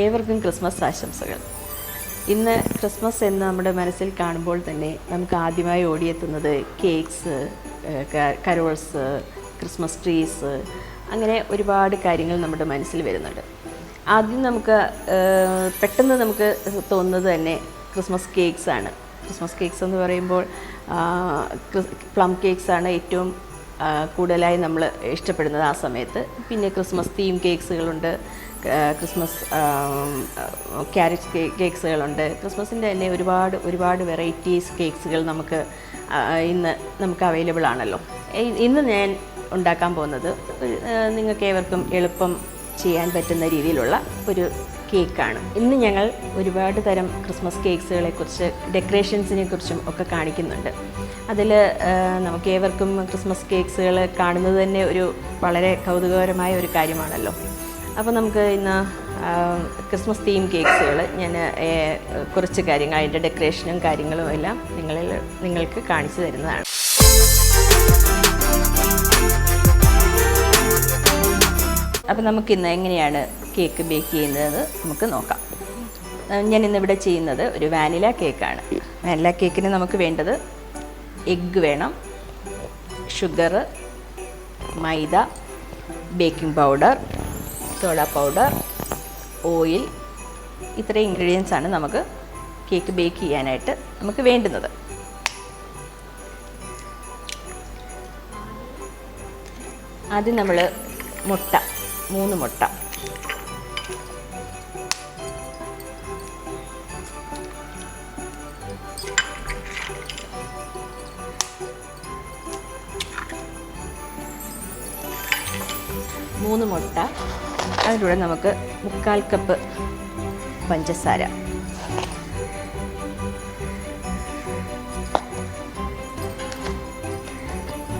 ഏവർക്കും ക്രിസ്മസ് ആശംസകൾ. ഇന്ന് ക്രിസ്മസ് എന്ന് നമ്മുടെ മനസ്സിൽ കാണുമ്പോൾ തന്നെ നമുക്ക് ആദ്യമായി ഓടിയെത്തുന്നത് കേക്ക്സ്, കരോൾസ്, ക്രിസ്മസ് ട്രീസ്, അങ്ങനെ ഒരുപാട് കാര്യങ്ങൾ നമ്മുടെ മനസ്സിൽ വരുന്നുണ്ട്. ആദ്യം നമുക്ക് പെട്ടെന്ന് നമുക്ക് തോന്നുന്നത് തന്നെ ക്രിസ്മസ് കേക്ക്സ് ആണ്. ക്രിസ്മസ് കേക്ക്സ് എന്ന് പറയുമ്പോൾ പ്ലം കേക്ക്സാണ് ഏറ്റവും കൂടുതലായി നമ്മൾ ഇഷ്ടപ്പെടുന്നത് ആ സമയത്ത്. പിന്നെ ക്രിസ്മസ് തീം കേക്ക്സുകളുണ്ട്, ക്രിസ്മസ് ക്യാരറ്റ് കേക്ക്സുകളുണ്ട്. ക്രിസ്മസിൻ്റെ തന്നെ ഒരുപാട് വെറൈറ്റീസ് കേക്ക്സുകൾ നമുക്ക് അവൈലബിൾ ആണല്ലോ. ഇന്ന് ഞാൻ ഉണ്ടാക്കാൻ പോകുന്നത് നിങ്ങൾക്ക് ഏവർക്കും എളുപ്പം ചെയ്യാൻ പറ്റുന്ന രീതിയിലുള്ള ഒരു കേക്കാണ്. ഇന്ന് ഞങ്ങൾ ഒരുപാട് തരം ക്രിസ്മസ് കേക്ക്സുകളെക്കുറിച്ച്, ഡെക്കറേഷൻസിനെ കുറിച്ചും ഒക്കെ കാണിക്കുന്നുണ്ട്. അതിൽ നമുക്ക് ഏവർക്കും ക്രിസ്മസ് കേക്ക്സുകൾ കാണുന്നത് തന്നെ ഒരു വളരെ കൗതുകകരമായ ഒരു കാര്യമാണല്ലോ. അപ്പോൾ നമുക്ക് ഇന്ന് ക്രിസ്മസ് തീം കേക്ക്സുകൾ ഞാൻ കുറച്ച് കാര്യങ്ങൾ, അതിൻ്റെ ഡെക്കറേഷനും കാര്യങ്ങളും എല്ലാം നിങ്ങൾക്ക് കാണിച്ചു തരുന്നതാണ്. അപ്പോൾ നമുക്കിന്ന് എങ്ങനെയാണ് കേക്ക് ബേക്ക് ചെയ്യുന്നത് നമുക്ക് നോക്കാം. ഞാൻ ഇന്നിവിടെ ചെയ്യുന്നത് ഒരു വാനില കേക്കാണ്. വാനില കേക്കിന് നമുക്ക് വേണ്ടത് എഗ്ഗ് വേണം, sugar, maida, baking powder, soda powder, oil, ഇത്രയും ഇൻഗ്രീഡിയൻസ് ആണ് നമുക്ക് കേക്ക് ബേക്ക് ചെയ്യാനായിട്ട് നമുക്ക് വേണ്ടുന്നത്. ആദ്യം നമ്മൾ മുട്ട, 3 മുട്ട, അതിലൂടെ നമുക്ക് 3/4 കപ്പ് പഞ്ചസാര,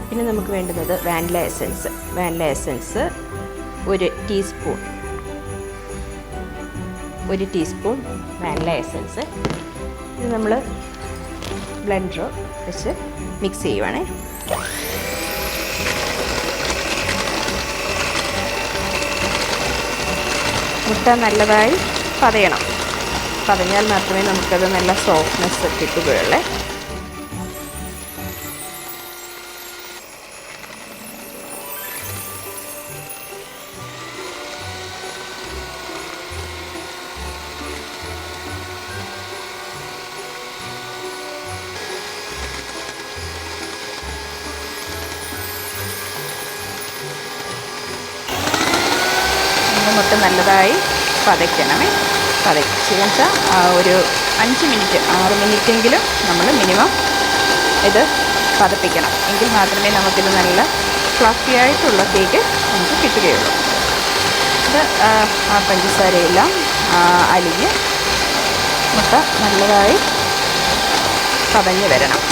പിന്നെ നമുക്ക് വേണ്ടുന്നത് vanilla essence. 1 teaspoon vanilla essence. ഇത് നമ്മൾ ബ്ലെൻഡർ വെച്ച് മിക്സ് ചെയ്യുവാണേ. മുട്ട നല്ലതായി പതഞ്ഞാൽ മാത്രമേ നമുക്കത് നല്ല സോഫ്റ്റ്നെസ് കിട്ടുകയുള്ളൂ. മുട്ട നല്ലതായി പതയ്ക്കണമേ. പതച്ചെന്ന് വെച്ചാൽ ഒരു 5 മിനിറ്റ്, 6 മിനിറ്റെങ്കിലും നമ്മൾ മിനിമം ഇത് പതപ്പിക്കണം. എങ്കിൽ മാത്രമേ നമുക്കിത് നല്ല ഫ്ലഫി ആയിട്ടുള്ള കേക്ക് നമുക്ക് കിട്ടുകയുള്ളൂ. ഇത് ആ പഞ്ചസാരയെല്ലാം അലിഞ്ഞ് മുട്ട നല്ലതായി പതഞ്ഞ് വരണം.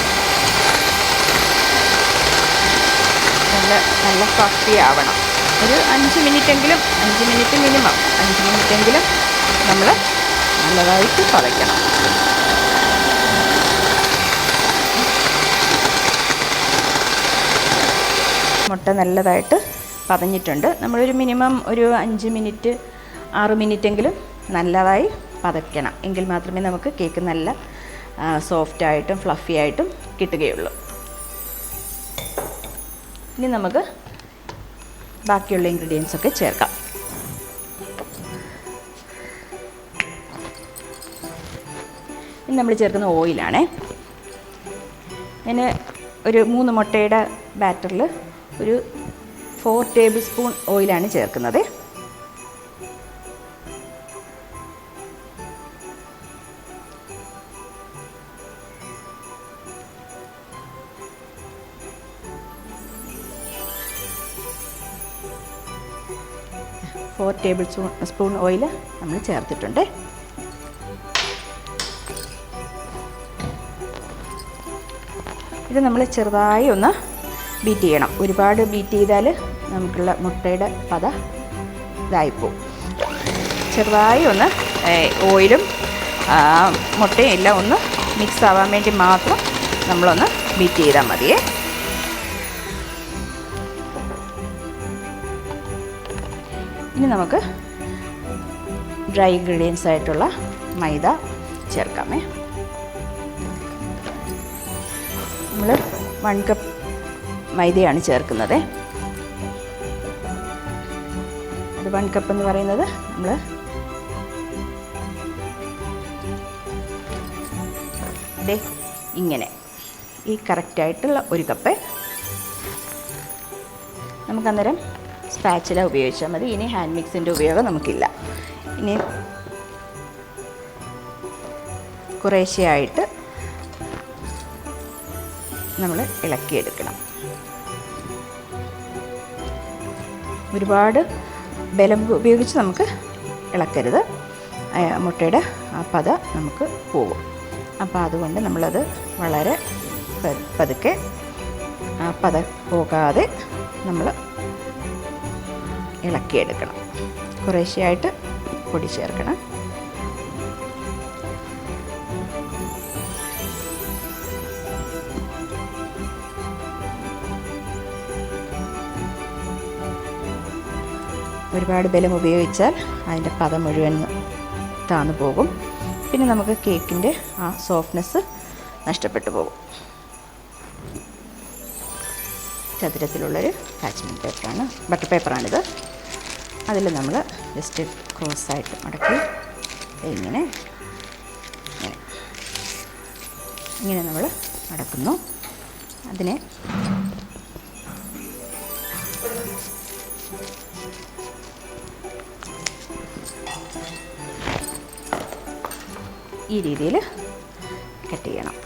നല്ല ഫ്ലഫി ആവണം. ഒരു 5 മിനിറ്റെങ്കിലും, 5 മിനിറ്റ് മിനിമം 5 മിനിറ്റെങ്കിലും നമ്മൾ നല്ലതായിട്ട് പതയ്ക്കണം. മുട്ട നല്ലതായിട്ട് പതഞ്ഞിട്ടുണ്ട്. നമ്മളൊരു മിനിമം ഒരു 5 മിനിറ്റ്, 6 മിനിറ്റെങ്കിലും നല്ലതായി പതയ്ക്കണം. എങ്കിൽ മാത്രമേ നമുക്ക് കേക്ക് നല്ല സോഫ്റ്റായിട്ടും ഫ്ലഫി ആയിട്ടും കിട്ടുകയുള്ളൂ. ഇനി നമുക്ക് ബാക്കിയുള്ള ഇൻഗ്രീഡിയൻസ് ഒക്കെ ചേർക്കാം. ഇനി നമ്മൾ ചേർക്കുന്ന ഓയിലാണേ. ഞാൻ ഒരു 3 മുട്ടയുടെ ബാറ്ററിൽ ഒരു 4 ടേബിൾ സ്പൂൺ ഓയിലാണ് ചേർക്കുന്നത്. ഫോർ ടേബിൾ സ്പൂൺ ഓയിൽ നമ്മൾ ചേർത്തിട്ടുണ്ട്. ഇത് നമ്മൾ ചെറുതായി ഒന്ന് ബീറ്റ് ചെയ്യണം. ഒരുപാട് ബീറ്റ് ചെയ്താൽ നമുക്കുള്ള മുട്ടയുടെ പത ഇതായിപ്പോവും. ചെറുതായി ഒന്ന് ഓയിലും മുട്ടയും എല്ലാം ഒന്ന് മിക്സ് ആവാൻ വേണ്ടി മാത്രം നമ്മളൊന്ന് ബീറ്റ് ചെയ്താൽ മതിയേ. ഇനി നമുക്ക് ഡ്രൈ ഇൻഗ്രീഡിയൻസ് ആയിട്ടുള്ള മൈദ ചേർക്കാമേ. നമ്മൾ 1 കപ്പ് മൈദയാണ് ചേർക്കുന്നത്. അത് 1 കപ്പ് എന്ന് പറയുന്നത് നമ്മൾ ഇങ്ങനെ ഈ കറക്റ്റായിട്ടുള്ള 1 കപ്പ് നമുക്കന്നേരം സ്പാച്ചില ഉപയോഗിച്ചാൽ മതി. ഇനി ഹാൻഡ് മിക്സിൻ്റെ ഉപയോഗം നമുക്കില്ല. ഇനി കുറേശ്ശെയായിട്ട് നമ്മൾ ഇളക്കിയെടുക്കണം. ഒരുപാട് ബലം ഉപയോഗിച്ച് നമുക്ക് ഇളക്കരുത്, മുട്ടയുടെ ആ പത നമുക്ക് പോകും. അപ്പോൾ അതുകൊണ്ട് നമ്മളത് വളരെ പതുക്കെ ആ പത പോകാതെ നമ്മൾ ഇളക്കിയെടുക്കണം. കുറേശ്ശെയായിട്ട് പൊടി ചേർക്കണം. ഒരുപാട് ബലം ഉപയോഗിച്ചാൽ അതിൻ്റെ പദം മുഴുവൻ താന്നു പോകും. പിന്നെ നമുക്ക് കേക്കിൻ്റെ ആ സോഫ്റ്റ്നെസ് നഷ്ടപ്പെട്ടു പോകും. ചതുരത്തിലുള്ളൊരു പാച്ച്മെൻറ്റ് പേപ്പറാണ്, ബട്ടർ പേപ്പറാണിത്. അതിൽ നമ്മൾ ജസ്റ്റ് ക്രോസായിട്ട് മടക്കി ഇങ്ങനെ ഇങ്ങനെ നമ്മൾ മടക്കുന്നു. അതിനെ ഈ രീതിയിൽ കട്ട് ചെയ്യണം.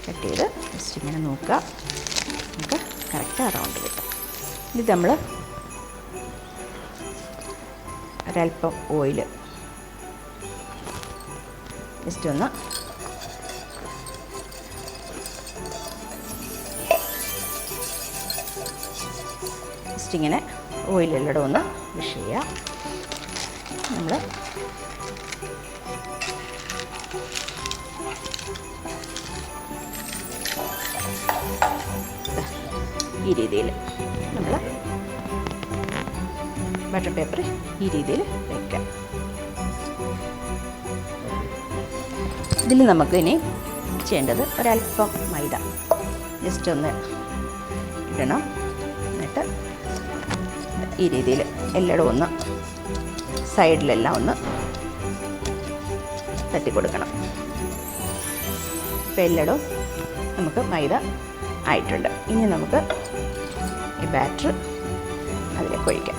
കട്ട് ചെയ്ത് ജസ്റ്റ് ഇങ്ങനെ നോക്കുക, നമുക്ക് കറക്റ്റ് അറൗണ്ട് കിട്ടും. ഇത് നമ്മൾ ഒരല്പം ഓയിൽ ജസ്റ്റ് ഒന്ന് ജസ്റ്റ് ഇങ്ങനെ ഓയിലെല്ലാം ഒന്ന് വിഷ് ചെയ്യുക. നമ്മൾ ഈ രീതിയിൽ നമ്മൾ ബട്ടർ പേപ്പർ ഈ രീതിയിൽ വയ്ക്കാം. ഇതിൽ നമുക്ക് ഇനി ചെയ്യേണ്ടത് ഒരല്പം മൈദ ജസ്റ്റ് ഒന്ന് ഇടണം. എന്നിട്ട് ഈ രീതിയിൽ എല്ലായിടും ഒന്ന് സൈഡിലെല്ലാം ഒന്ന് തട്ടിക്കൊടുക്കണം. ഇപ്പോൾ എല്ലായിടും നമുക്ക് മൈദ ആയിട്ടുണ്ട്. ഇനി നമുക്ക് ഈ ബാറ്റർ അതിലേക്ക് ഒഴിക്കാം.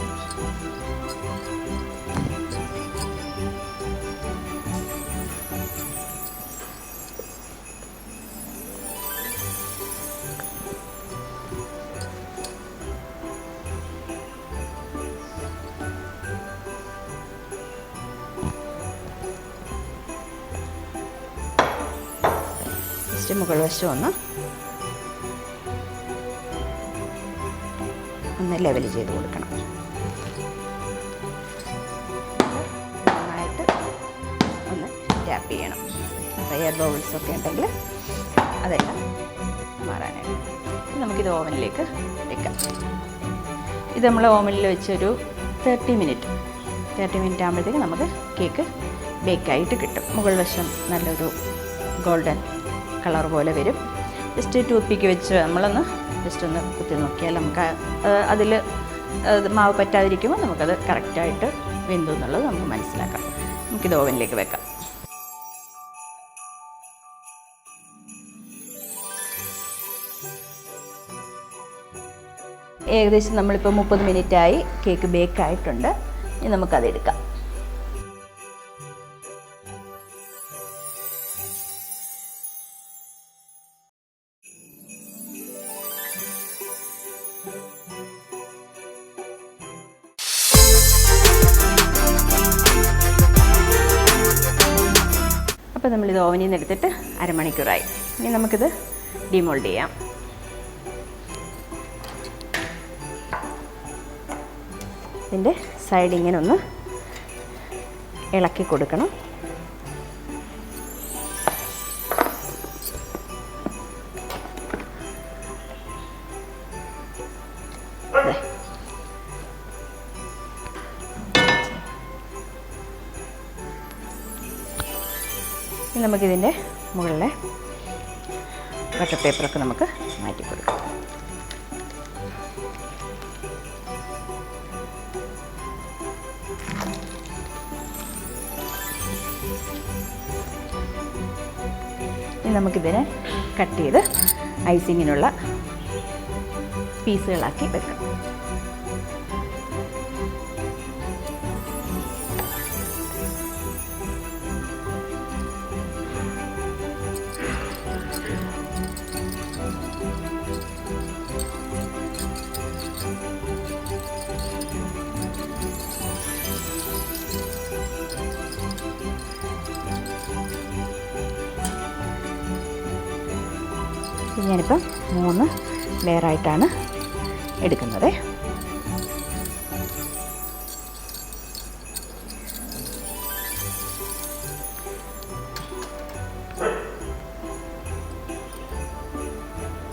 ജസ്റ്റ് മുകൾ വശം ഒന്ന് ലെവൽ ചെയ്ത് കൊടുക്കണം. നന്നായിട്ട് ഒന്ന് ടാപ്പ് ചെയ്യണം. അപ്പോൾ എയർ ബബിൾസൊക്കെ ഉണ്ടെങ്കിൽ അതെല്ലാം മാറാനായിട്ട് നമുക്കിത് ഓവനിലേക്ക് വെക്കാം. ഇത് നമ്മൾ ഓവനിൽ വെച്ചൊരു 30 മിനിറ്റ് ആകുമ്പോഴത്തേക്ക് നമുക്ക് കേക്ക് ബേക്കായിട്ട് കിട്ടും. മുകൾ വശം നല്ലൊരു ഗോൾഡൻ കളർ പോലെ വരും. ജസ്റ്റ് ടൂത്ത് പിക്ക് വെച്ച് നമ്മളൊന്ന് ജസ്റ്റ് ഒന്ന് കുത്തി നോക്കിയാൽ നമുക്ക് അതിൽ മാവ് പറ്റാതിരിക്കുമ്പോൾ നമുക്കത് കറക്റ്റായിട്ട് വെന്തു എന്നുള്ളത് നമുക്ക് മനസ്സിലാക്കാം. നമുക്കിത് ഓവനിലേക്ക് വെക്കാം. ഏകദേശം നമ്മളിപ്പോൾ 30 മിനിറ്റായി കേക്ക് ബേക്കായിട്ടുണ്ട്. ഇനി നമുക്കതെടുക്കാം. അപ്പോൾ നമ്മളിത് ഓവനിൽ നിന്ന് എടുത്തിട്ട് അരമണിക്കൂറായി. ഇനി നമുക്കിത് ഡിമോൾഡ് ചെയ്യാം. ഇതിൻ്റെ സൈഡ് ഇങ്ങനെ ഒന്ന് ഇളക്കി കൊടുക്കണം. ഇനി നമുക്കിതിൻ്റെ മുകളിലെ ബട്ടർ പേപ്പറൊക്കെ നമുക്ക് മാറ്റി കൊടുക്കാം. ഇനി നമുക്കിതിനെ കട്ട് ചെയ്ത് ഐസിങ്ങിനുള്ള പീസുകളാക്കി വെക്കാം. ഞാനിപ്പം 3 ലെയറായിട്ടാണ് എടുക്കുന്നത്.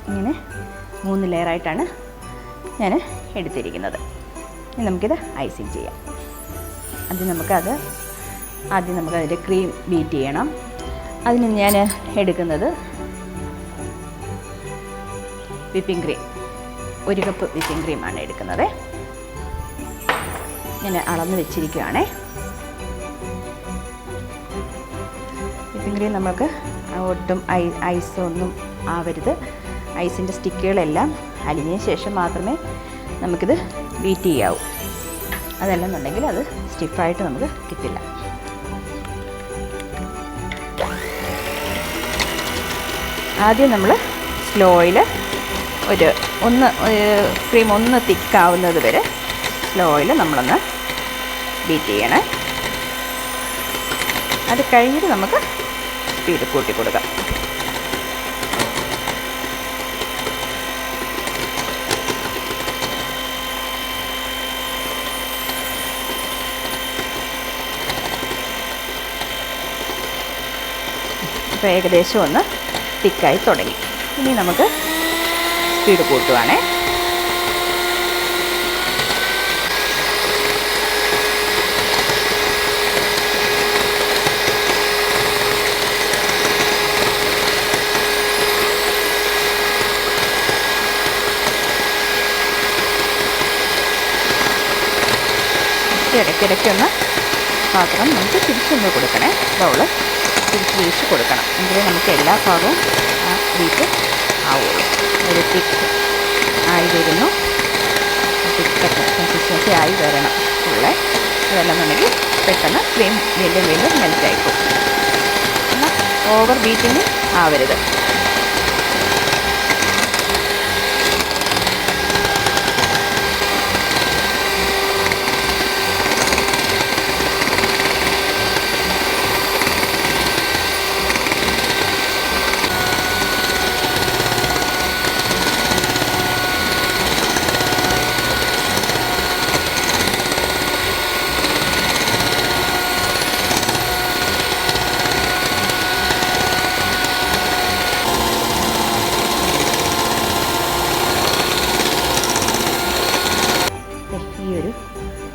ഇങ്ങനെ 3 ലെയറായിട്ടാണ് ഞാൻ എടുത്തിരിക്കുന്നത്. ഇനി നമുക്കിത് ഐസിങ് ചെയ്യാം. ആദ്യം നമുക്കതിൻ്റെ ക്രീം ബീറ്റ് ചെയ്യണം. അതിന് ഞാൻ എടുക്കുന്നത് വിപ്പിംഗ് ക്രീം, 1 കപ്പ് വിപ്പിംഗ് ക്രീമാണ് എടുക്കുന്നത്. ഞാൻ അളന്ന് വെച്ചിരിക്കുകയാണേ. വിപ്പിംഗ് ക്രീം നമുക്ക് ഒട്ടും ഐസൊന്നും ആവരുത്. ഐസിൻ്റെ സ്റ്റിക്കുകളെല്ലാം അലിഞ്ഞ ശേഷം മാത്രമേ നമുക്കിത് ബീറ്റ് ചെയ്യാവൂ. അതല്ലെന്നുണ്ടെങ്കിൽ അത് സ്റ്റിഫായിട്ട് നമുക്ക് കിട്ടില്ല. ആദ്യം നമ്മൾ സ്ലോയിൽ ക്രീം ഒന്ന് തിക്കാവുന്നത് വരെ സ്ലോയിൽ നമ്മളൊന്ന് ബീറ്റ് ചെയ്യണേ. അത് കഴിഞ്ഞിട്ട് നമുക്ക് സ്പീഡ് കൂട്ടി കൊടുക്കാം. ഇപ്പോൾ ഏകദേശം ഒന്ന് തിക്കായി തുടങ്ങി. ഇനി നമുക്ക് സ്പീഡ് കൂട്ടുവാണേ. ഇടയ്ക്കിടയ്ക്കൊന്ന് പാത്രം നമുക്ക് തിരിച്ചൊന്ന് കൊടുക്കണേ. ബൗള് തിരിച്ച് കൊടുക്കണം. എങ്കിലേ നമുക്ക് എല്ലാ ഭാഗവും ആ ബീറ്റ് ആവുള്ളൂ. ഒരു തിക്ക് ആയി വരുന്നു. തിക്ക് കൺസിസ്റ്റൻസി ആയി വരണം ഉള്ളേ. അതല്ലെന്നുണ്ടെങ്കിൽ പെട്ടെന്ന് ക്രീം വീണ്ടും മെൽറ്റായിപ്പോകും. എന്നാൽ ഓവർ ബീറ്റിങ് ആവരുത്.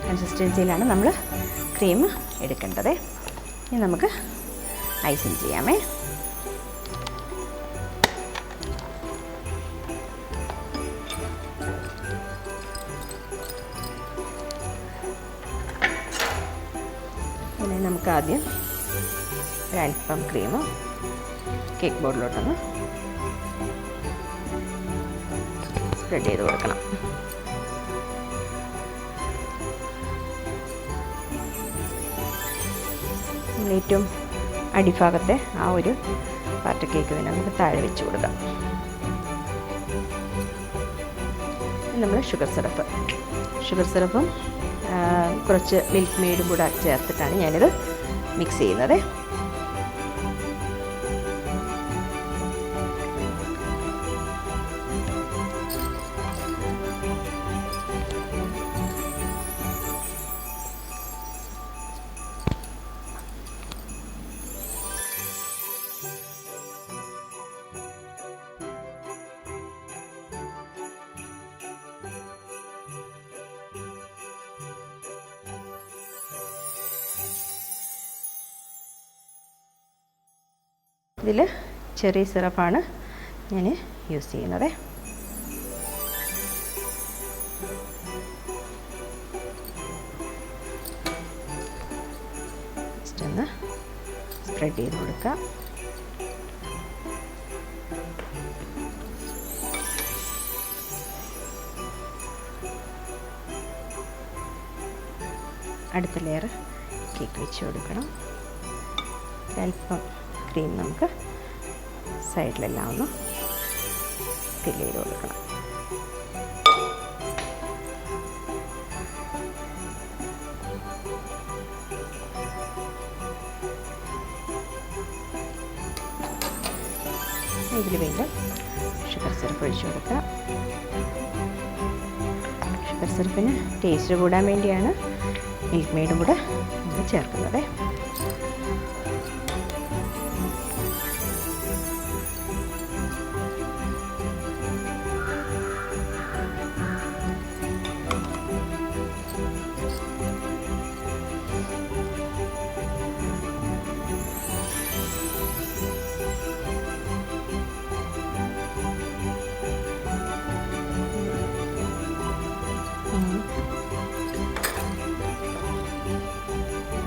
കൺസിസ്റ്റൻസിയിലാണ് നമ്മൾ ക്രീം എടുക്കേണ്ടത്. ഇനി നമുക്ക് ഐസിങ് ചെയ്യാമേ. പിന്നെ നമുക്ക് ആദ്യം ഒരൽപ്പം ക്രീം കേക്ക് ബോർഡിലോട്ടൊന്ന് സ്പ്രെഡ് ചെയ്ത് കൊടുക്കണം. ഏറ്റവും അടിഭാഗത്തെ ആ ഒരു പാർട്ട് കേക്ക് തന്നെ നമുക്ക് താഴെ വെച്ച് കൊടുക്കാം. നമ്മൾ ഷുഗർ സിറപ്പും കുറച്ച് മിൽക്ക് മെയ്ഡും കൂടെ ചേർത്തിട്ടാണ് ഞാനിത് മിക്സ് ചെയ്യുന്നത്. ഇതിൽ ചെറി സിറപ്പാണ് ഞാൻ യൂസ് ചെയ്യുന്നത്. ജസ്റ്റ് ഒന്ന് സ്പ്രെഡ് ചെയ്ത് കൊടുക്കുക. അടുത്ത ലെയർ കേക്ക് വെച്ച് കൊടുക്കണം. അല്പം ക്രീം നമുക്ക് സൈഡിലെല്ലാം ഒന്ന് ഫില്ല് ചെയ്ത് കൊടുക്കണം. ഇതിൽ വീണ്ടും ഷുഗർ സിറപ്പ് ഒഴിച്ചു കൊടുക്കുക. ഷുഗർ സിറപ്പിന് ടേസ്റ്റ് കൂടാൻ വേണ്ടിയാണ് മിൽക്ക് മെയ്ഡും കൂടെ നമ്മൾ ചേർക്കുന്നത്.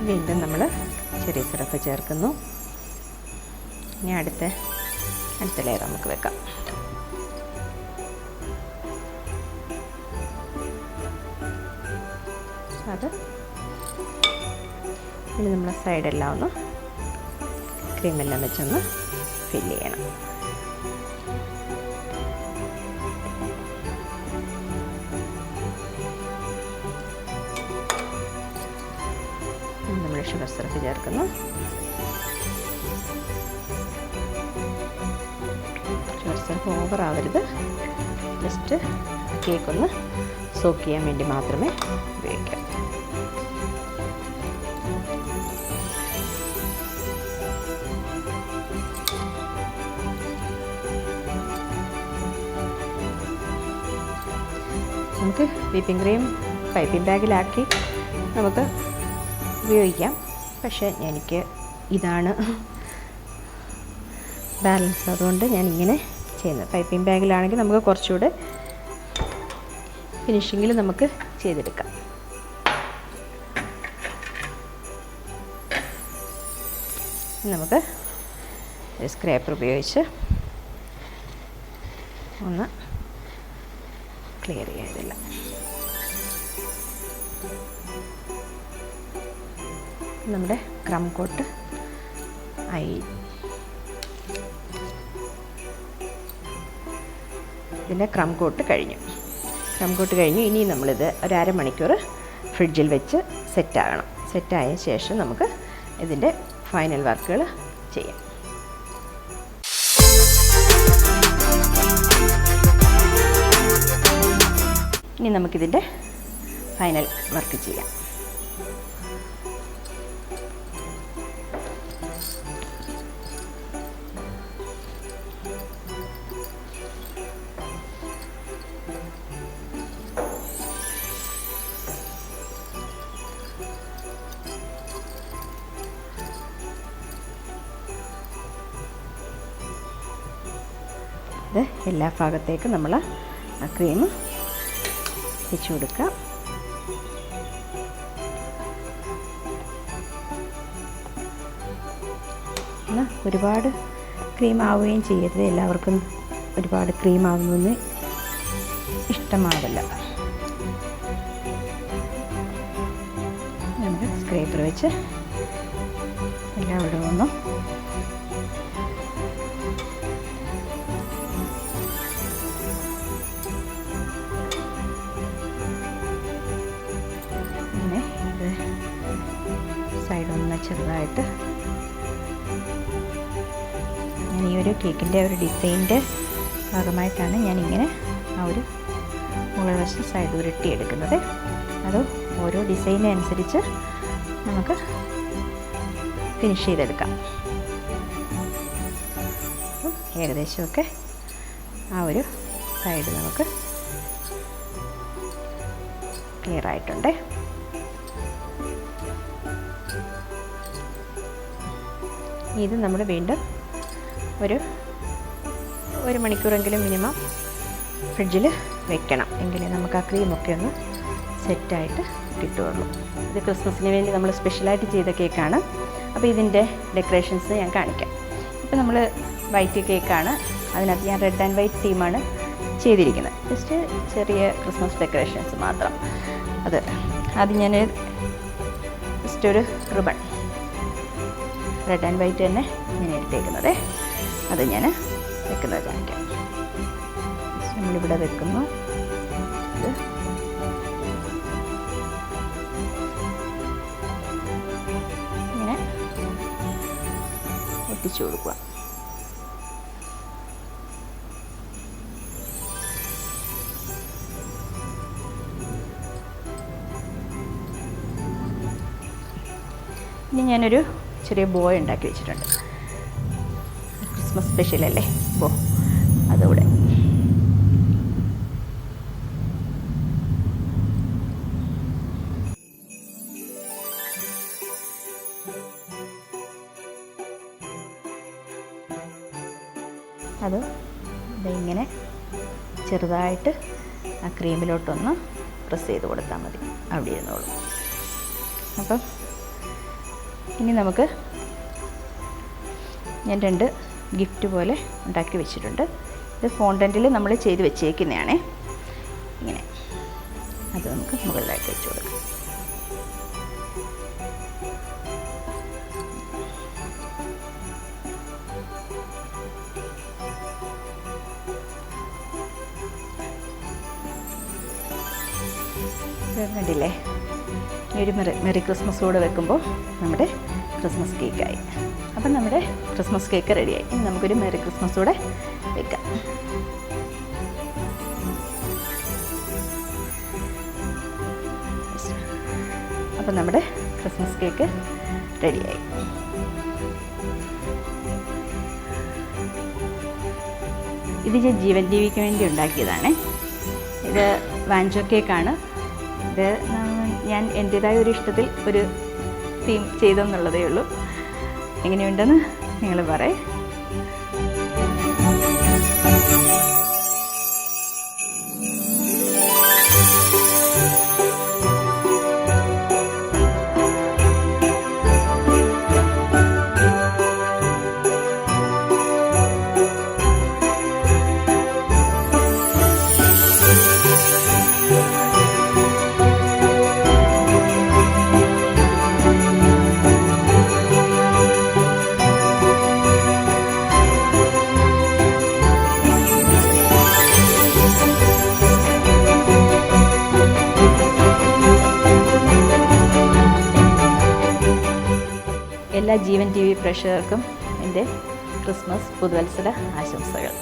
വീണ്ടും നമ്മൾ ചെറിയ സിറപ്പ് ചേർക്കുന്നു. ഇനി അടുത്ത ലെയർ നമുക്ക് വെക്കാം. അത് ഇനി നമ്മൾ സൈഡെല്ലാം ഒന്ന് ക്രീമെല്ലാം വെച്ചൊന്ന് ഫില്ല് ചെയ്യണം. നമ്മൾ ഷുഗർ സിറപ്പ് ചേർക്കുന്നു. ഷുഗർ സിറപ്പ് ഓവർ ആവരുത്. ജസ്റ്റ് കേക്ക് ഒന്ന് സോക്ക് ചെയ്യാൻ വേണ്ടി മാത്രമേ ഉപയോഗിക്കാം. നമുക്ക് വിപ്പിംഗ് ക്രീം പൈപ്പിംഗ് ബാഗിലാക്കി നമുക്ക് ഉപയോഗിക്കാം. പക്ഷേ എനിക്ക് ഇതാണ് ബാലൻസ്, അതുകൊണ്ട് ഞാനിങ്ങനെ ചെയ്യുന്നത്. പൈപ്പിംഗ് ബാഗിലാണെങ്കിൽ നമുക്ക് കുറച്ചുകൂടെ ഫിനിഷിങ്ങിൽ നമുക്ക് ചെയ്തെടുക്കാം. നമുക്ക് സ്ക്രാപ്പർ ഉപയോഗിച്ച് ഒന്ന് ക്ലിയർ ചെയ്തില്ല. നമ്മുടെ ക്രം കോട്ട് ആയി. ഇതിൻ്റെ ക്രം കോട്ട് കഴിഞ്ഞു. ഇനി നമ്മളിത് ഒരു അരമണിക്കൂർ ഫ്രിഡ്ജിൽ വെച്ച് സെറ്റാകണം. സെറ്റായ ശേഷം നമുക്ക് ഇതിൻ്റെ ഫൈനൽ വർക്കുകൾ ചെയ്യാം. ഇനി നമുക്കിതിൻ്റെ ഫൈനൽ വർക്ക് ചെയ്യാം. ഇത് എല്ലാ ഭാഗത്തേക്കും നമ്മൾ ആ ക്രീം വെച്ച് കൊടുക്കുക. എന്നാൽ ഒരുപാട് ക്രീം ആവുകയും ചെയ്യരുത്. എല്ലാവർക്കും ഒരുപാട് ക്രീം ആവുന്നതെന്ന് ഇഷ്ടമാവില്ല. നമുക്ക് സ്ക്രേപ്പർ വെച്ച് എല്ലാവിടവും ഒന്ന് സൈഡൊന്ന് ചെറുതായിട്ട് ഞാൻ ഈ ഒരു കേക്കിൻ്റെ ഒരു ഡിസൈനിൻ്റെ ഭാഗമായിട്ടാണ് ഞാനിങ്ങനെ ആ ഒരു മുകൾ വശം സൈഡ് ഉരുട്ടിയെടുക്കുന്നത്. അത് ഓരോ ഡിസൈനനുസരിച്ച് നമുക്ക് ഫിനിഷ് ചെയ്തെടുക്കാം. ഏകദേശമൊക്കെ ആ ഒരു സൈഡ് നമുക്ക് ക്ലിയർ ആയിട്ടുണ്ട്. ഇത് നമ്മൾ വീണ്ടും ഒരു മണിക്കൂറെങ്കിലും മിനിമം ഫ്രിഡ്ജിൽ വെക്കണം, എങ്കിലേ നമുക്ക് ആ ക്രീമൊക്കെ ഒന്ന് സെറ്റായിട്ട് കിട്ടുകയുള്ളൂ. ഇത് ക്രിസ്മസിന് വേണ്ടി നമ്മൾ സ്പെഷ്യലായിട്ട് ചെയ്ത കേക്കാണ്. അപ്പോൾ ഇതിൻ്റെ ഡെക്കറേഷൻസ് ഞാൻ കാണിക്കാം. ഇപ്പോൾ നമ്മൾ വൈറ്റ് കേക്കാണ്, അതിനകത്ത് ഞാൻ റെഡ് ആൻഡ് വൈറ്റ് തീമാണ് ചെയ്തിരിക്കുന്നത്. ജസ്റ്റ് ചെറിയ ക്രിസ്മസ് ഡെക്കറേഷൻസ് മാത്രം. അത് ഞാൻ ജസ്റ്റ് ഒരു റിബൺ റെഡ് ആൻഡ് വൈറ്റ് തന്നെ ഞാൻ എടുത്തേക്കുന്നത്. അത് ഞാൻ വെക്കുന്നത് കാണിക്കാം. നമ്മളിവിടെ വെക്കുന്നു. ഇങ്ങനെ ഒട്ടിച്ചു കൊടുക്കുക. ഇനി ഞാനൊരു ചെറിയ ബോയ് ഉണ്ടാക്കി വെച്ചിട്ടുണ്ട്. ക്രിസ്മസ് സ്പെഷ്യലല്ലേ ബോ, അതുകൂടെ അത് ഇങ്ങനെ ചെറുതായിട്ട് ആ ക്രീമിലോട്ടൊന്ന് പ്രസ് ചെയ്ത് കൊടുത്താൽ മതി, അവിടെ ഇരുന്നോളൂ. അപ്പം ഇനി നമുക്ക് ഞാൻ 2 ഗിഫ്റ്റ് പോലെ ഉണ്ടാക്കി വെച്ചിട്ടുണ്ട്. ഇത് ഫോണ്ടൻറ്റിൽ നമ്മൾ ചെയ്ത് വെച്ചേക്കുന്നതാണേ. ഇങ്ങനെ അത് നമുക്ക് മുകളിലായിട്ട് വെച്ച് കൊടുക്കാം. കണ്ടില്ലേ, ഒരു മെറി ക്രിസ്മസ് കൂടെ വെക്കുമ്പോൾ നമ്മുടെ ക്രിസ്മസ് കേക്കായി. അപ്പം നമ്മുടെ ക്രിസ്മസ് കേക്ക് റെഡിയായി. ഇനി നമുക്കൊരു മെറി ക്രിസ്മസ് കൂടെ വെക്കാം. അപ്പം നമ്മുടെ ക്രിസ്മസ് കേക്ക് റെഡിയായി. ഇത് ഞാൻ ജീവൻ ടിവിക്ക് വേണ്ടി ഉണ്ടാക്കിയതാണ്. ഇത് വാഞ്ചോ കേക്കാണ്. ഇത് ഞാൻ എൻ്റേതായ ഒരു ഇഷ്ടത്തിൽ ഒരു തീം ചെയ്തെന്നുള്ളതേ ഉള്ളൂ. എങ്ങനെയുണ്ടെന്ന് നിങ്ങൾ പറയേ. എല്ലാ ജീവൻ ടി വി പ്രേക്ഷകർക്കും എൻ്റെ ക്രിസ്മസ് പുതുവത്സര ആശംസകൾ.